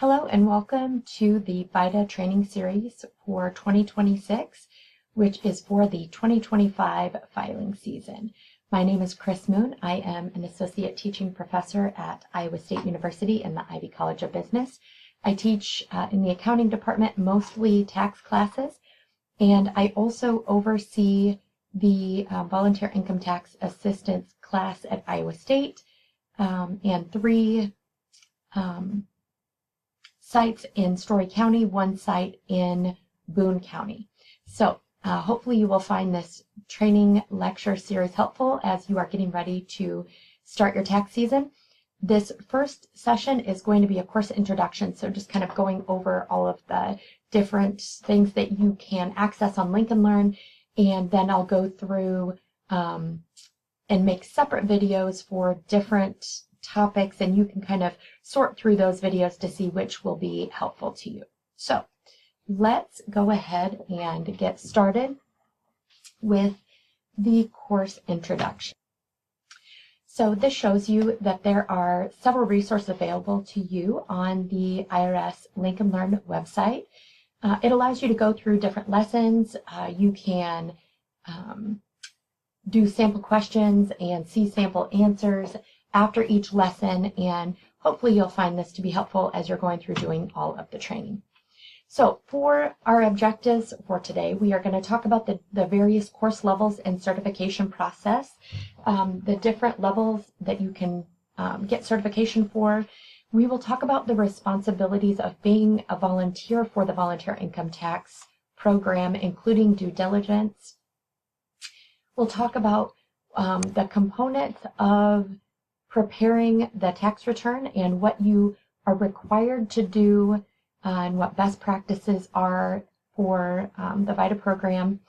Hello and welcome to the VITA training series for 2026, which is for the 2025 filing season. My name is Chris Moon. I am an associate teaching professor at Iowa State University in the Ivy College of Business. I teach in the accounting department, mostly tax classes, and I also oversee the volunteer income tax assistance class at Iowa State and three sites in Story County, one site in Boone County. So hopefully you will find this training lecture series helpful as you are getting ready to start your tax season. This first session is going to be a course introduction, so just kind of going over all of the different things that you can access on Lincoln Learn, and then I'll go through and make separate videos for different topics, and you can kind of sort through those videos to see which will be helpful to you. So let's go ahead and get started with the course introduction. So this shows you that there are several resources available to you on the IRS Lincoln Learn website. It allows you to go through different lessons. You can do sample questions and see sample answers after each lesson, and hopefully you'll find this to be helpful as you're going through doing all of the training. So for our objectives for today, we are going to talk about the various course levels and certification process, the different levels that you can get certification for. We will talk about the responsibilities of being a volunteer for the volunteer income tax program, including due diligence. We'll talk about the components of preparing the tax return and what you are required to do and what best practices are for the VITA program.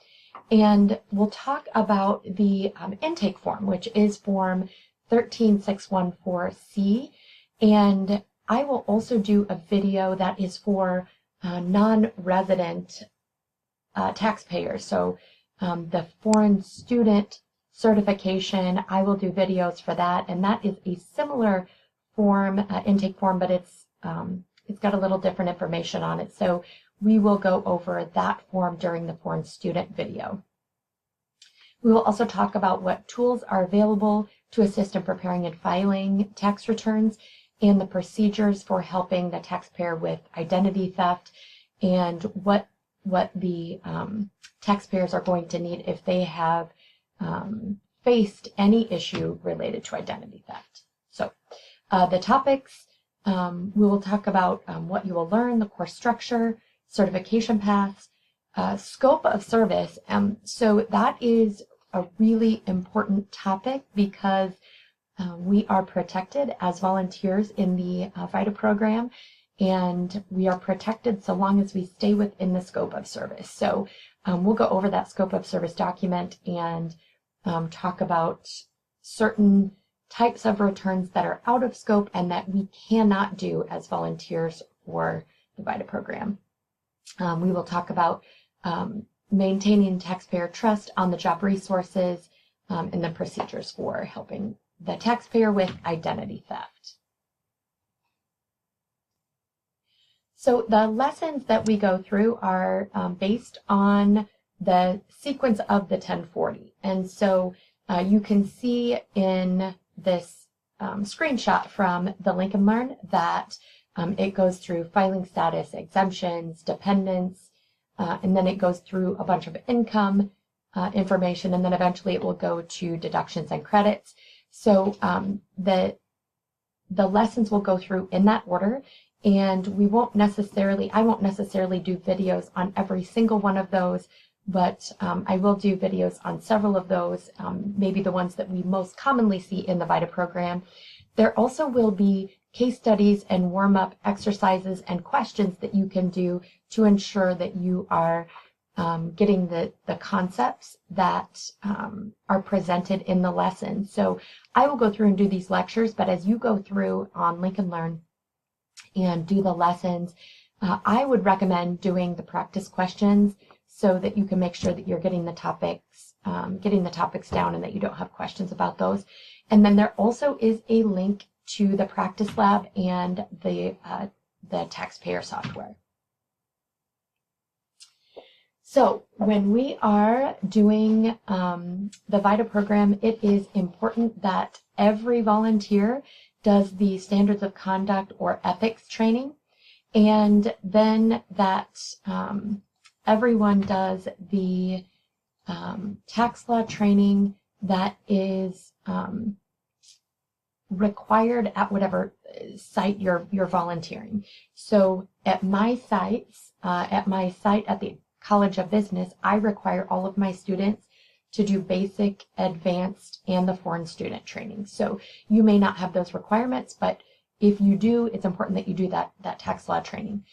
And we'll talk about the intake form, which is form 13614C. And I will also do a video that is for non-resident taxpayers. So the foreign student certification, I will do videos for that, and that is a similar form, intake form, but it's got a little different information on it. So we will go over that form during the foreign student video. We will also talk about what tools are available to assist in preparing and filing tax returns and the procedures for helping the taxpayer with identity theft and what the taxpayers are going to need if they have faced any issue related to identity theft. So the topics, we will talk about what you will learn, the course structure, certification paths, scope of service. So that is a really important topic because we are protected as volunteers in the VITA program, and we are protected so long as we stay within the scope of service. So we'll go over that scope of service document and talk about certain types of returns that are out of scope and that we cannot do as volunteers for the VITA program. We will talk about maintaining taxpayer trust, on-the-job resources, and the procedures for helping the taxpayer with identity theft. So the lessons that we go through are based on the sequence of the 1040. And so you can see in this screenshot from the Lincoln Learn that it goes through filing status, exemptions, dependents, and then it goes through a bunch of income information, and then eventually it will go to deductions and credits. So the lessons will go through in that order, and I won't necessarily do videos on every single one of those, but I will do videos on several of those, maybe the ones that we most commonly see in the VITA program. There also will be case studies and warm-up exercises and questions that you can do to ensure that you are getting the concepts that are presented in the lesson. So I will go through and do these lectures, but as you go through on Lincoln Learn and do the lessons, I would recommend doing the practice questions so that you can make sure that you're getting the topics down and that you don't have questions about those. And then there also is a link to the practice lab and the the taxpayer software. So when we are doing the VITA program, it is important that every volunteer does the standards of conduct or ethics training, and then that everyone does the tax law training that is required at whatever site you're volunteering. So at my site at the College of Business, I require all of my students to do basic, advanced, and the foreign student training. So you may not have those requirements, but if you do, it's important that you do that tax law training.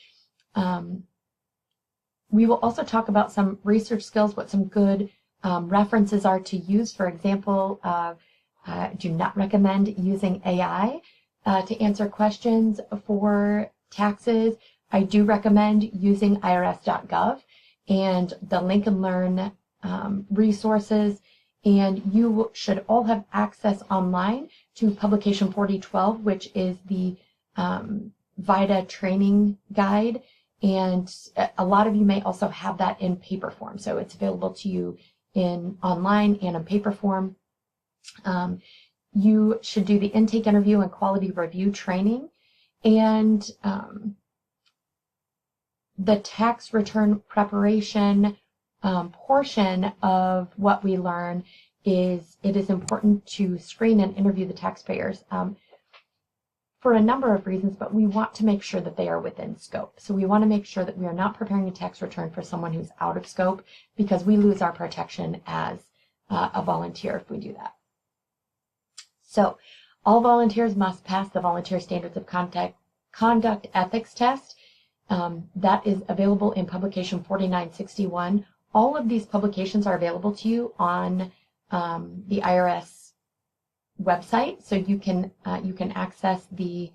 We will also talk about some research skills, what some good references are to use. For example, I do not recommend using AI to answer questions for taxes. I do recommend using irs.gov and the Lincoln Learn resources, and you should all have access online to Publication 4012, which is the VITA training guide, and a lot of you may also have that in paper form, so it's available to you in online and in paper form. You should do the intake interview and quality review training, and the tax return preparation portion of what we learn is it is important to screen and interview the taxpayers for a number of reasons, but we want to make sure that they are within scope. So we want to make sure that we are not preparing a tax return for someone who's out of scope, because we lose our protection as a volunteer if we do that. So all volunteers must pass the Volunteer Standards of Conduct Ethics Test. That is available in Publication 4961. All of these publications are available to you on the IRS website, so you can access the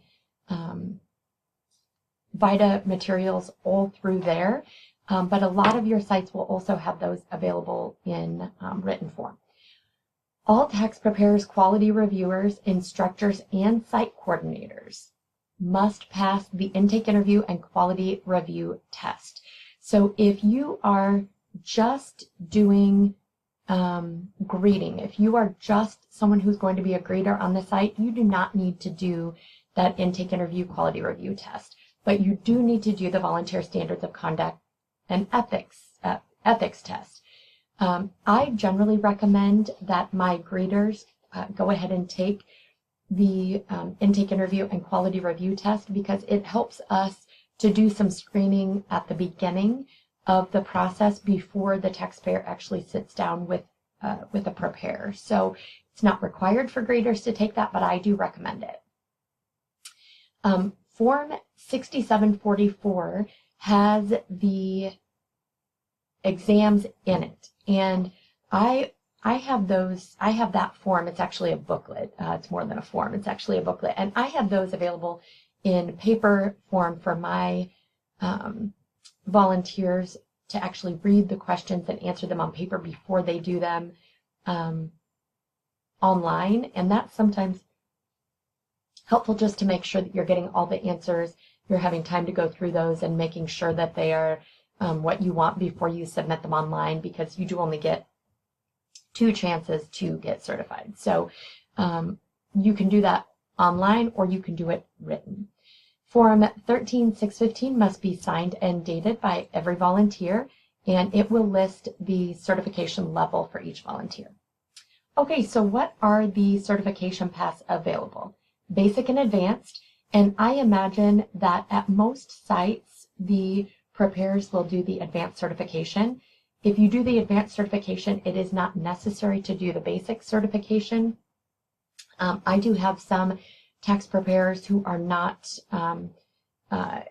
VITA materials all through there. But a lot of your sites will also have those available in written form. All tax preparers, quality reviewers, instructors, and site coordinators must pass the intake interview and quality review test. So if you are just doing greeting, if you are just someone who's going to be a greeter on the site, you do not need to do that intake interview quality review test, but you do need to do the Volunteer Standards of Conduct and ethics test. I generally recommend that my greeters go ahead and take the intake interview and quality review test, because it helps us to do some screening at the beginning of the process before the taxpayer actually sits down with a preparer. So it's not required for graders to take that, but I do recommend it. Form 6744 has the exams in it, and I have those. I have that form. It's actually a booklet. It's more than a form. It's actually a booklet, and I have those available in paper form for my volunteers to actually read the questions and answer them on paper before they do them online. And that's sometimes helpful just to make sure that you're getting all the answers, you're having time to go through those and making sure that they are what you want before you submit them online, because you do only get 2 chances to get certified. So you can do that online or you can do it written. Form 13615 must be signed and dated by every volunteer, and it will list the certification level for each volunteer. Okay, so what are the certification paths available? Basic and advanced, and I imagine that at most sites the preparers will do the advanced certification. If you do the advanced certification, it is not necessary to do the basic certification. I do have some tax preparers who are not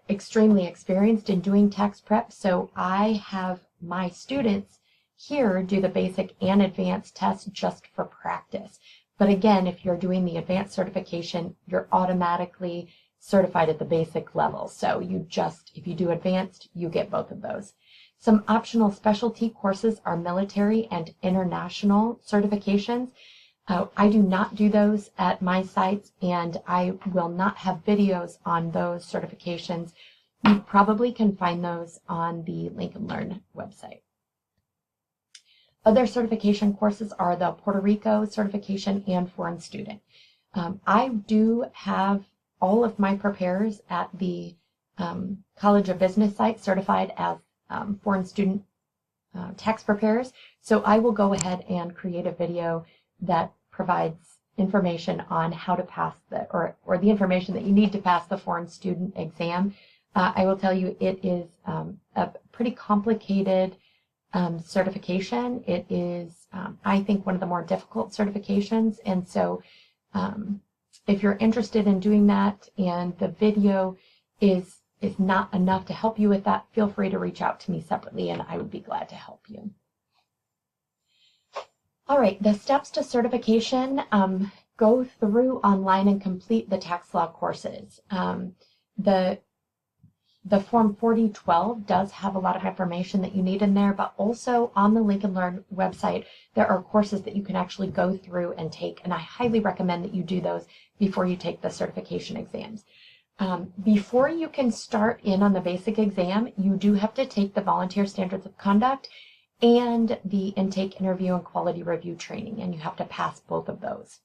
extremely experienced in doing tax prep, so I have my students here do the basic and advanced tests just for practice. But again, if you're doing the advanced certification, you're automatically certified at the basic level. So if you do advanced, you get both of those. Some optional specialty courses are military and international certifications. I do not do those at my sites, and I will not have videos on those certifications. You probably can find those on the Lincoln Learn website. Other certification courses are the Puerto Rico certification and foreign student. I do have all of my preparers at the College of Business site certified as foreign student tax preparers. So I will go ahead and create a video that provides information on how to pass or the information that you need to pass the foreign student exam. I will tell you it is a pretty complicated certification. It is, I think, one of the more difficult certifications. And so if you're interested in doing that and the video is not enough to help you with that, feel free to reach out to me separately and I would be glad to help you. All right, the steps to certification, go through online and complete the tax law courses. The Form 4012 does have a lot of information that you need in there, but also on the Lincoln Learn website, there are courses that you can actually go through and take, and I highly recommend that you do those before you take the certification exams. Before you can start in on the basic exam, you do have to take the volunteer standards of conduct and the intake interview and quality review training, and you have to pass both of those.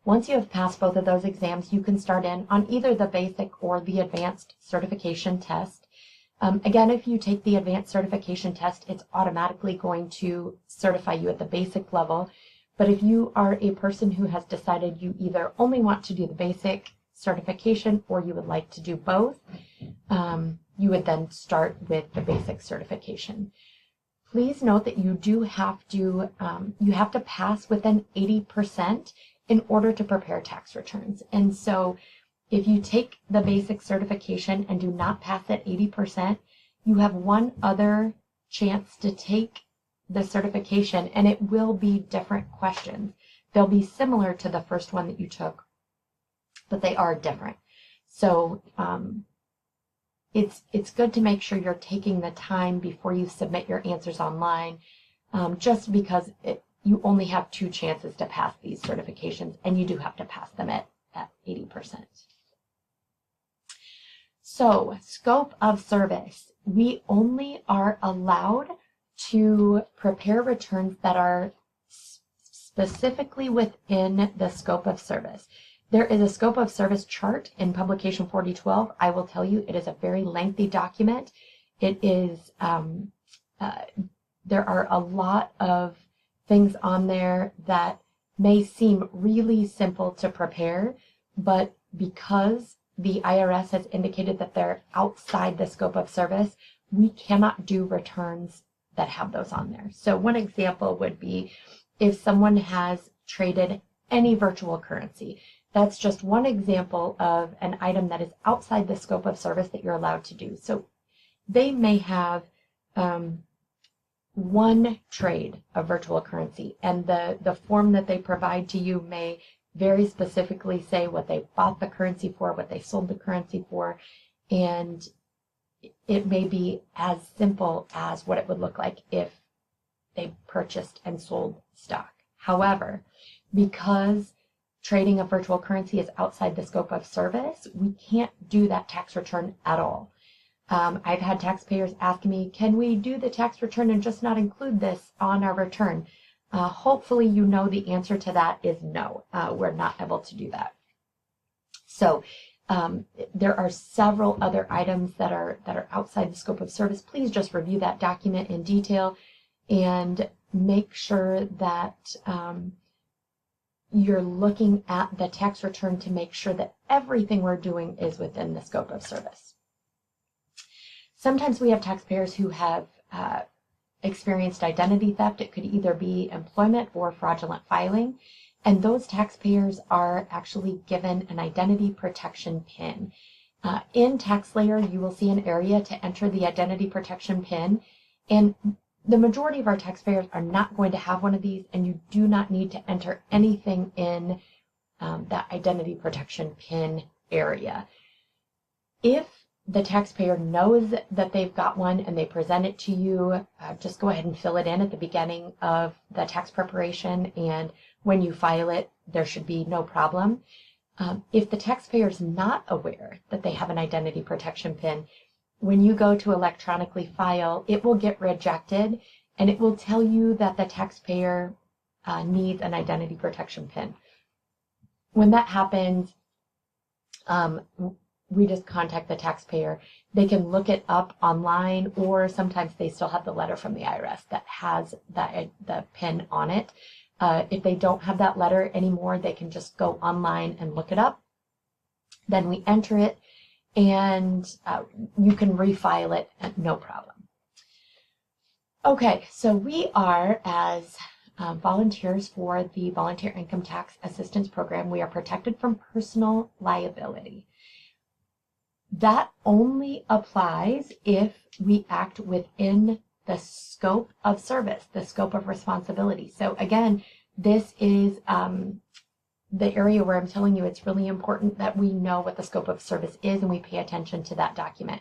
Once you have passed both of those exams, you can start in on either the basic or the advanced certification test. Again, if you take the advanced certification test, it's automatically going to certify you at the basic level. But if you are a person who has decided you either only want to do the basic certification or you would like to do both, you would then start with the basic certification. Please note that you do have to, pass within 80% in order to prepare tax returns. And so if you take the basic certification and do not pass at 80%, you have one other chance to take the certification, and it will be different questions. They'll be similar to the first one that you took, but they are different. So it's good to make sure you're taking the time before you submit your answers online, just because you only have 2 chances to pass these certifications, and you do have to pass them at 80%. So, scope of service. We only are allowed to prepare returns that are specifically within the scope of service. There is a scope of service chart in Publication 4012. I will tell you, it is a very lengthy document. It is, there are a lot of things on there that may seem really simple to prepare, but because the IRS has indicated that they're outside the scope of service, we cannot do returns that have those on there. So one example would be if someone has traded any virtual currency. That's just one example of an item that is outside the scope of service that you're allowed to do. So they may have one trade of virtual currency, and the form that they provide to you may very specifically say what they bought the currency for, what they sold the currency for, and it may be as simple as what it would look like if they purchased and sold stock. However, because trading of virtual currency is outside the scope of service, we can't do that tax return at all. I've had taxpayers ask me, can we do the tax return and just not include this on our return? Hopefully you know the answer to that is no. We're not able to do that. So there are several other items that are outside the scope of service. Please just review that document in detail and make sure that you're looking at the tax return to make sure that everything we're doing is within the scope of service. Sometimes we have taxpayers who have experienced identity theft. It could either be employment or fraudulent filing, and those taxpayers are actually given an identity protection PIN. In TaxSlayer, you will see an area to enter the identity protection PIN, and the majority of our taxpayers are not going to have one of these, and you do not need to enter anything in that identity protection PIN area. If the taxpayer knows that they've got one and they present it to you, just go ahead and fill it in at the beginning of the tax preparation, and when you file it, there should be no problem. If the taxpayer is not aware that they have an identity protection PIN, when you go to electronically file, it will get rejected, and it will tell you that the taxpayer needs an identity protection PIN. When that happens, we just contact the taxpayer. They can look it up online, or sometimes they still have the letter from the IRS that has the PIN on it. If they don't have that letter anymore, they can just go online and look it up. Then we enter it, and you can refile it, no problem. Okay, so we are, as volunteers for the Volunteer Income Tax Assistance Program, we are protected from personal liability. That only applies if we act within the scope of service, the scope of responsibility. So again, this is the area where I'm telling you it's really important that we know what the scope of service is and we pay attention to that document,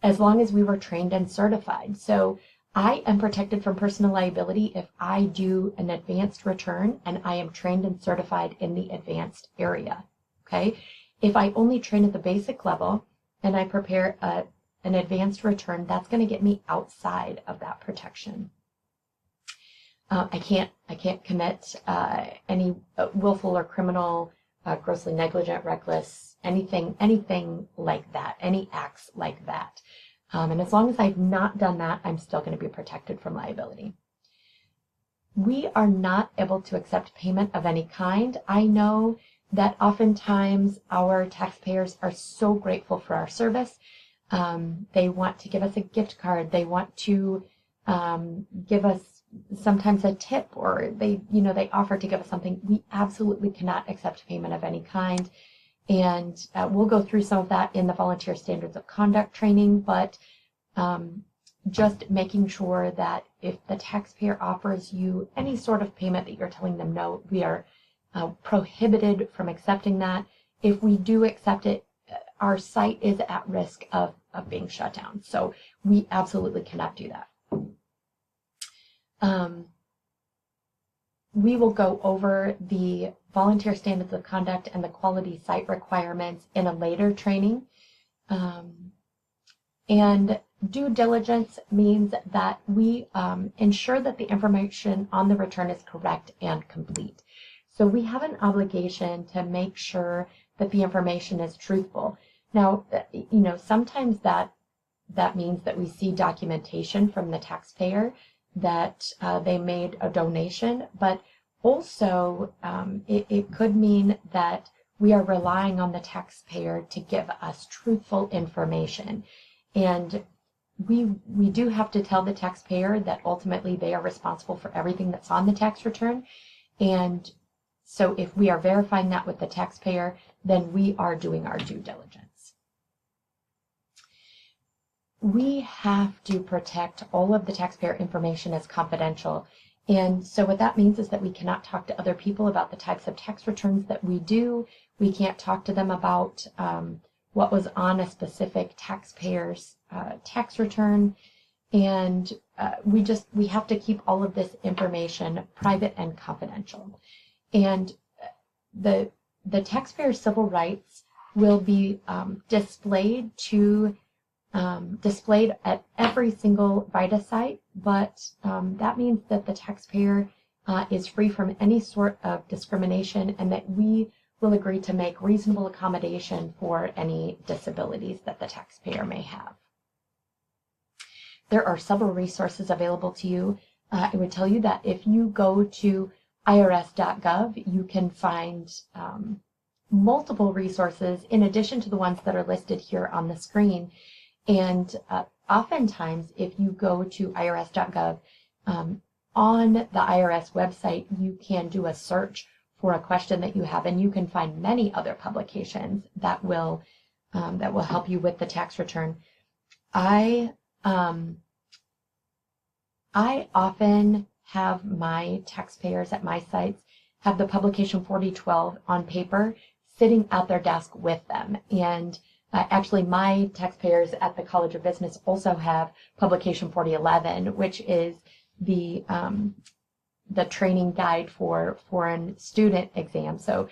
as long as we were trained and certified. So I am protected from personal liability if I do an advanced return and I am trained and certified in the advanced area. Okay? If I only train at the basic level and I prepare an advanced return, that's going to get me outside of that protection. I can't commit any willful or criminal, grossly negligent, reckless, anything like that, any acts like that. And as long as I've not done that, I'm still going to be protected from liability. We are not able to accept payment of any kind. I know that oftentimes our taxpayers are so grateful for our service. They want to give us a gift card. They want to give us sometimes a tip, or they offer to give us something. We absolutely cannot accept payment of any kind. And we'll go through some of that in the Volunteer Standards of Conduct training, but just making sure that if the taxpayer offers you any sort of payment that you're telling them no, we are prohibited from accepting that. If we do accept it, our site is at risk of being shut down. So we absolutely cannot do that. We will go over the Volunteer Standards of Conduct and the quality site requirements in a later training. And due diligence means that we ensure that the information on the return is correct and complete. So we have an obligation to make sure that the information is truthful. Now, sometimes that means that we see documentation from the taxpayer that they made a donation, but also it could mean that we are relying on the taxpayer to give us truthful information. And we do have to tell the taxpayer that ultimately they are responsible for everything that's on the tax return. And so if we are verifying that with the taxpayer, then we are doing our due diligence. We have to protect all of the taxpayer information as confidential. And so what that means is that we cannot talk to other people about the types of tax returns that we do. We can't talk to them about what was on a specific taxpayer's tax return. And we have to keep all of this information private and confidential. And the taxpayer's civil rights will be displayed at every single VITA site, but that means that the taxpayer is free from any sort of discrimination, and that we will agree to make reasonable accommodation for any disabilities that the taxpayer may have. There are several resources available to you. I would tell you that if you go to irs.gov, you can find multiple resources in addition to the ones that are listed here on the screen. And oftentimes, if you go to irs.gov, on the IRS website, you can do a search for a question that you have, and you can find many other publications that will help you with the tax return. I often have my taxpayers at my sites have the publication 4012 on paper sitting at their desk with them. And Actually, my taxpayers at the College of Business also have Publication 4011, which is the training guide for foreign student exams, or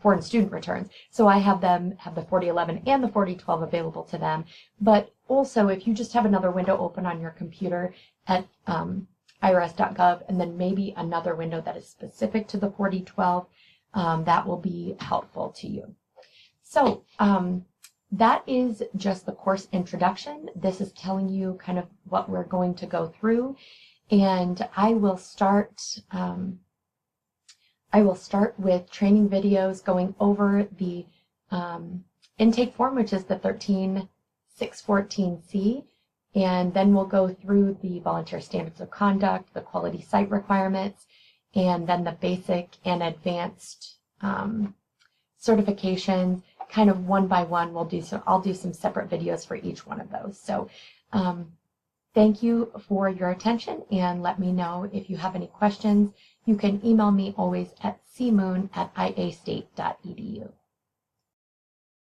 foreign student returns. So I have them have the 4011 and the 4012 available to them. But also, if you just have another window open on your computer at irs.gov, and then maybe another window that is specific to the 4012, that will be helpful to you. So that is just the course introduction. This is telling you kind of what we're going to go through. And I will start with training videos going over the intake form, which is the 13614C, and then we'll go through the volunteer standards of conduct, the quality site requirements, and then the basic and advanced certifications, kind of one by one. I'll do some separate videos for each one of those. So thank you for your attention, and let me know if you have any questions. You can email me always at cmoon@iastate.edu.